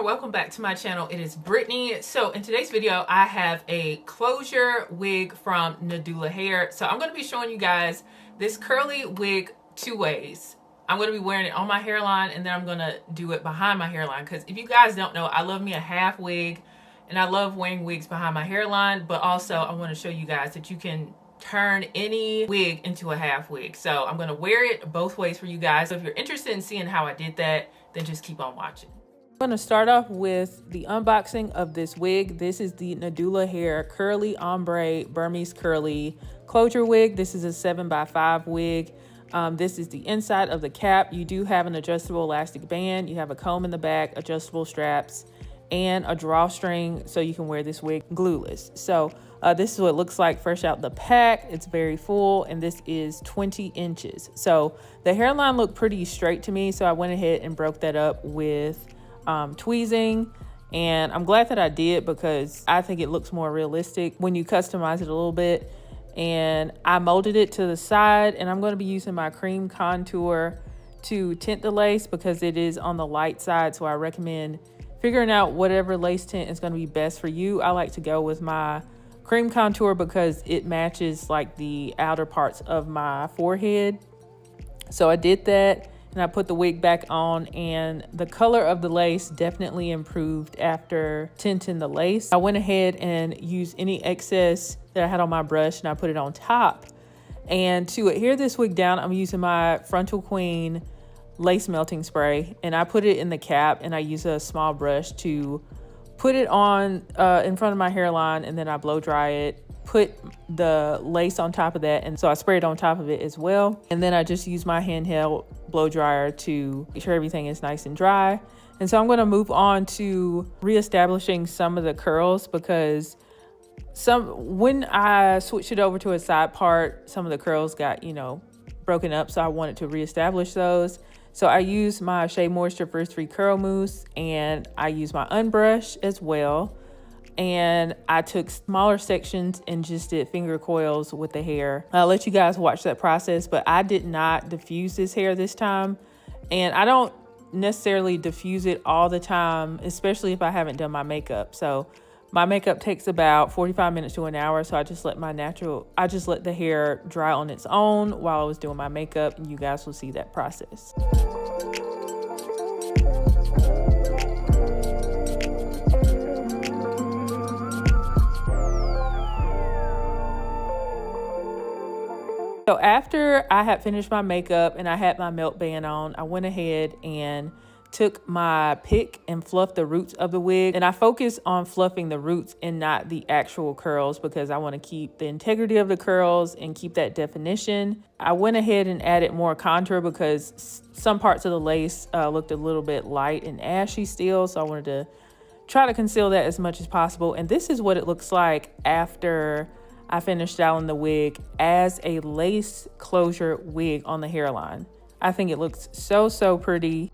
or welcome back to my channel. It is Brittany. So in today's video I have a closure wig from Nadula Hair. So I'm going to be showing you guys this curly wig two ways. I'm going to be wearing it on my hairline and then I'm going to do it behind my hairline, because if you guys don't know, I love me a half wig and I love wearing wigs behind my hairline, but also I want to show you guys that you can turn any wig into a half wig. So I'm going to wear it both ways for you guys. So if you're interested in seeing how I did that, then just keep on watching. I'm going to start off with the unboxing of this wig. This is the Nadula Hair Curly Ombre Burmese Curly Closure Wig. This is a 7x5 wig. This is the inside of the cap. You do have an adjustable elastic band. You have a comb in the back, adjustable straps, and a drawstring so you can wear this wig glueless. So this is what it looks like fresh out the pack. It's very full, and this is 20 inches. So the hairline looked pretty straight to me, so I went ahead and broke that up with tweezing, and I'm glad that I did because I think it looks more realistic when you customize it a little bit. And I molded it to the side, and I'm going to be using my cream contour to tint the lace because it is on the light side, so I recommend figuring out whatever lace tint is going to be best for you. I like to go with my cream contour because it matches like the outer parts of my forehead. So I did that, and I put the wig back on, and the color of the lace definitely improved after tinting the lace. I went ahead and used any excess that I had on my brush, and I put it on top. And to adhere this wig down, I'm using my Frontal Queen lace melting spray, and I put it in the cap, and I use a small brush to put it on in front of my hairline, and then I blow dry it, put the lace on top of that, and so I spray it on top of it as well. And then I just use my handheld blow dryer to make sure everything is nice and dry. And so I'm going to move on to reestablishing some of the curls, because when I switched it over to a side part, some of the curls got, broken up, so I wanted to reestablish those. So I use my Shea Moisture Frizz-Free Curl Mousse, and I use my unbrush as well. And I took smaller sections and just did finger coils with the hair. I'll let you guys watch that process, but I did not diffuse this hair this time. And I don't necessarily diffuse it all the time, especially if I haven't done my makeup. So my makeup takes about 45 minutes to an hour. So I just let the hair dry on its own while I was doing my makeup, and you guys will see that process. So after I had finished my makeup and I had my melt band on, I went ahead and took my pick and fluffed the roots of the wig. And I focus on fluffing the roots and not the actual curls because I want to keep the integrity of the curls and keep that definition. I went ahead and added more contour because some parts of the lace looked a little bit light and ashy still. So I wanted to try to conceal that as much as possible. And this is what it looks like after I finished styling the wig as a lace closure wig on the hairline. I think it looks so pretty.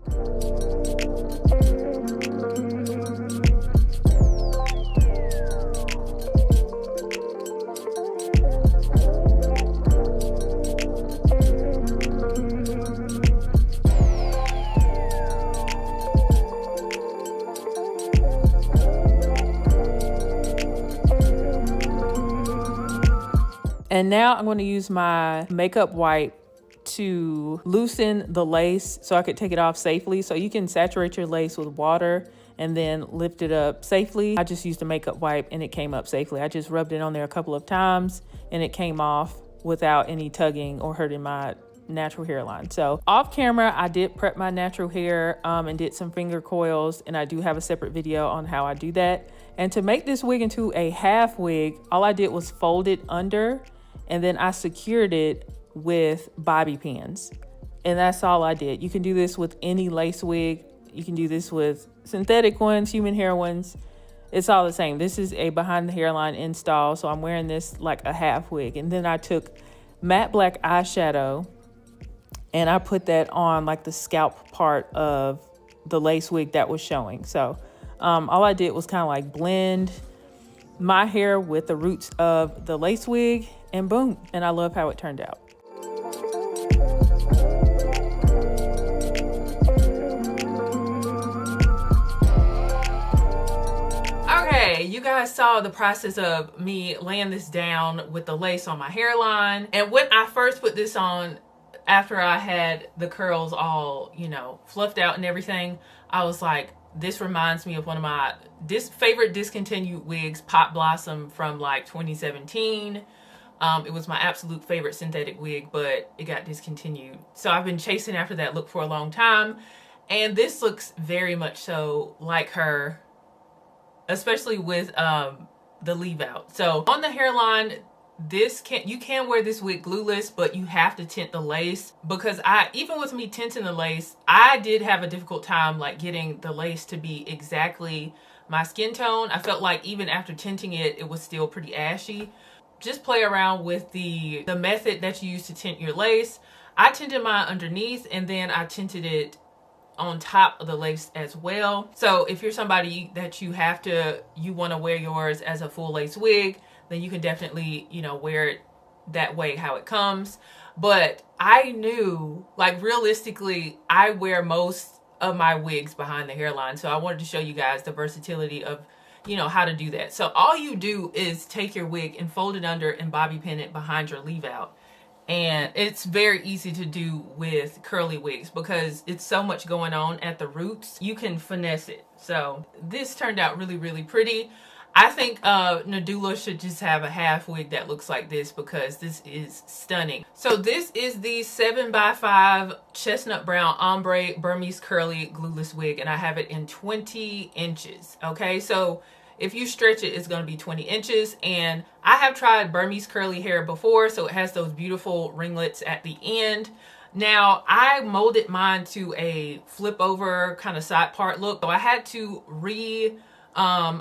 And now I'm going to use my makeup wipe to loosen the lace so I could take it off safely. So you can saturate your lace with water and then lift it up safely. I just used a makeup wipe and it came up safely. I just rubbed it on there a couple of times and it came off without any tugging or hurting my natural hairline. So off camera, I did prep my natural hair and did some finger coils, and I do have a separate video on how I do that. And to make this wig into a half wig, all I did was fold it under, and then I secured it with bobby pins. And that's all I did. You can do this with any lace wig. You can do this with synthetic ones, human hair ones. It's all the same. This is a behind the hairline install. So I'm wearing this like a half wig. And then I took matte black eyeshadow and I put that on like the scalp part of the lace wig that was showing. So all I did was kind of like blend my hair with the roots of the lace wig, and boom. And I love how it turned out. guys saw the process of me laying this down with the lace on my hairline. And when I first put this on, after I had the curls all, you know, fluffed out and everything, I was like, this reminds me of one of my favorite discontinued wigs, Pop Blossom, from like 2017. It was my absolute favorite synthetic wig, but it got discontinued. So I've been chasing after that look for a long time. And this looks very much so like her, especially with the leave out. So on the hairline, you can wear this wig glueless, but you have to tint the lace, because even with me tinting the lace, I did have a difficult time like getting the lace to be exactly my skin tone. I felt like even after tinting it, it was still pretty ashy. Just play around with the method that you use to tint your lace. I tinted mine underneath, and then I tinted it on top of the lace as well. So if you're somebody that you want to wear yours as a full lace wig, then you can definitely, you know, wear it that way, how it comes. But I knew, like, realistically, I wear most of my wigs behind the hairline. So I wanted to show you guys the versatility of, you know, how to do that. So all you do is take your wig and fold it under and bobby pin it behind your leave out. And it's very easy to do with curly wigs because it's so much going on at the roots. You can finesse it. So this turned out really, really pretty. I think Nadula should just have a half wig that looks like this because this is stunning. So this is the 7x5 Chestnut Brown Ombre Burmese Curly Glueless Wig, and I have it in 20 inches. Okay, so if you stretch it, it's going to be 20 inches. And I have tried Burmese curly hair before, so it has those beautiful ringlets at the end. Now, I molded mine to a flip over kind of side part look, so I had to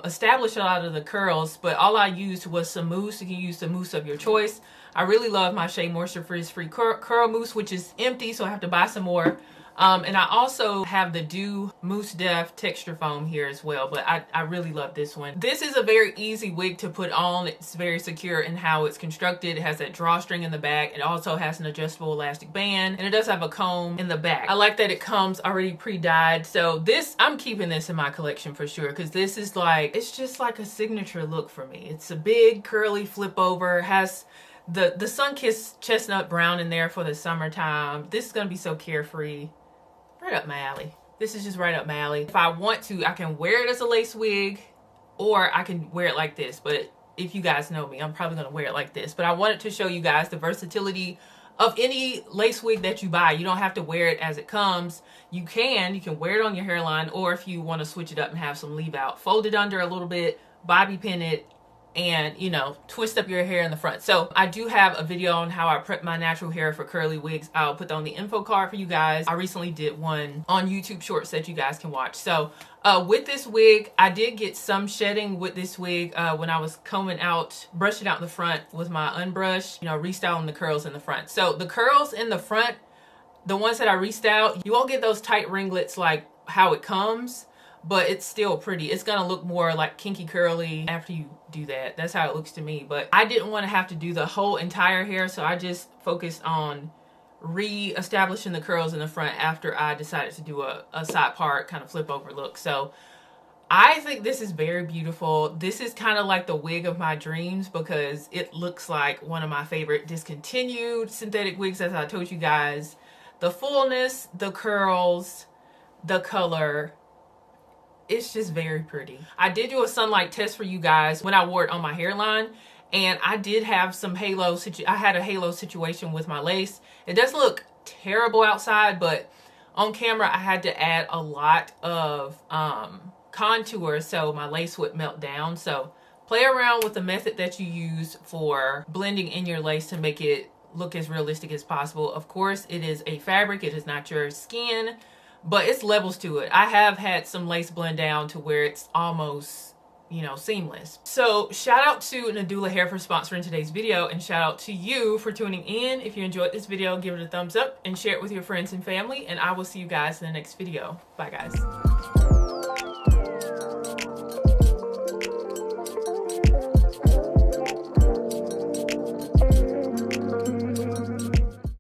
establish a lot of the curls, but all I used was some mousse. You can use the mousse of your choice. I really love my Shea Moisture Frizz Free Curl Mousse, which is empty, so I have to buy some more. And I also have the Dew Mousse Def Texture Foam here as well, but I really love this one. This is a very easy wig to put on. It's very secure in how it's constructed. It has that drawstring in the back. It also has an adjustable elastic band, and it does have a comb in the back. I like that it comes already pre-dyed. So this, I'm keeping this in my collection for sure, because this is like, it's just like a signature look for me. It's a big curly flip over, has the sun-kissed chestnut brown in there for the summertime. This is gonna be so carefree. Right up my alley. This is just right up my alley. If I want to, I can wear it as a lace wig, or I can wear it like this. But if you guys know me, I'm probably going to wear it like this. But I wanted to show you guys the versatility of any lace wig that you buy. You don't have to wear it as it comes. You can wear it on your hairline, or if you want to switch it up and have some leave out, fold it under a little bit, bobby pin it, and, you know, twist up your hair in the front. So I do have a video on how I prep my natural hair for curly wigs. I'll put that on the info card for you guys. I recently did one on YouTube Shorts that you guys can watch. So with this wig, I did get some shedding with this wig when I was combing out, brushing out in the front with my unbrush, you know, restyling the curls in the front. So the curls in the front, the ones that I restyled, you won't get those tight ringlets like how it comes, but it's still pretty. It's gonna look more like kinky curly after you do that. That's how it looks to me. But I didn't want to have to do the whole entire hair, so I just focused on re-establishing the curls in the front after I decided to do a side part kind of flip over look. So I think this is very beautiful. This is kind of like the wig of my dreams because it looks like one of my favorite discontinued synthetic wigs, as I told you guys. The fullness, the curls, the color, it's just very pretty. I did do a sunlight test for you guys when I wore it on my hairline, and I did have some halo. I had a halo situation with my lace. It doesn't look terrible outside, but on camera I had to add a lot of contour so my lace would melt down. So play around with the method that you use for blending in your lace to make it look as realistic as possible. Of course, it is a fabric. It is not your skin. But it's levels to it. I have had some lace blend down to where it's almost, you know, seamless. So shout out to Nadula Hair for sponsoring today's video, and shout out to you for tuning in. If you enjoyed this video, give it a thumbs up and share it with your friends and family, and I will see you guys in the next video. Bye guys.